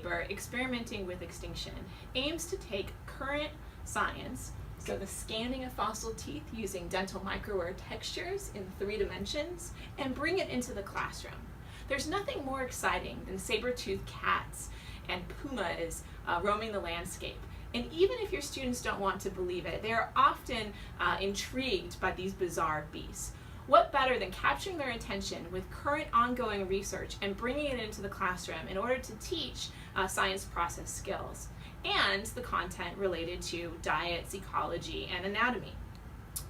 paper, Experimenting with Extinction, aims to take current science, so the scanning of fossil teeth using dental microwear textures in 3 dimensions, and bring it into the classroom. There's nothing more exciting than saber-toothed cats and pumas roaming the landscape. And even if your students don't want to believe it, they are often intrigued by these bizarre beasts. What better than capturing their attention with current ongoing research and bringing it into the classroom in order to teach science process skills and the content related to diets, ecology, and anatomy.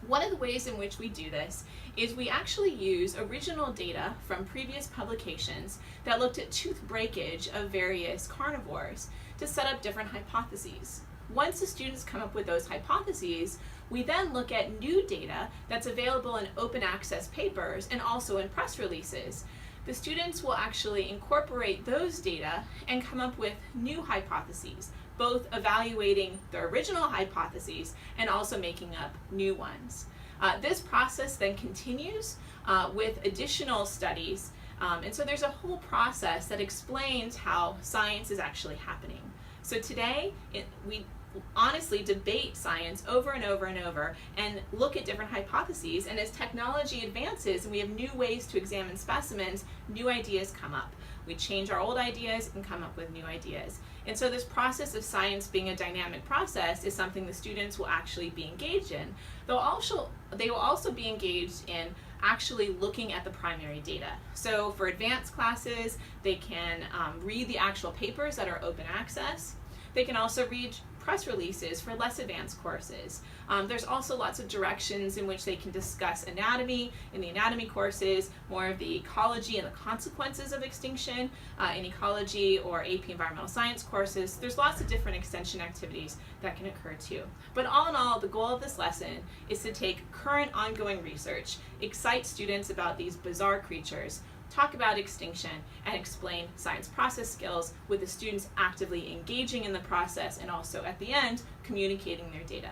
One of the ways in which we do this is we actually use original data from previous publications that looked at tooth breakage of various carnivores to set up different hypotheses. Once the students come up with those hypotheses, we then look at new data that's available in open access papers and also in press releases. The students will actually incorporate those data and come up with new hypotheses, both evaluating the original hypotheses and also making up new ones. This process then continues with additional studies, and so there's a whole process that explains how science is actually happening. So today, we honestly debate science over and over and over and look at different hypotheses, and as technology advances and we have new ways to examine specimens, new ideas come up. We change our old ideas and come up with new ideas. And so this process of science being a dynamic process is something the students will actually be engaged in. They will also be engaged in actually looking at the primary data. So for advanced classes, they can read the actual papers that are open access. They can also read press releases for less advanced courses. There's also lots of directions in which they can discuss anatomy in the anatomy courses, more of the ecology and the consequences of extinction in ecology or AP environmental science courses. There's lots of different extension activities that can occur too. But all in all, the goal of this lesson is to take current ongoing research, excite students about these bizarre creatures, talk about extinction, and explain science process skills with the students actively engaging in the process and also at the end communicating their data.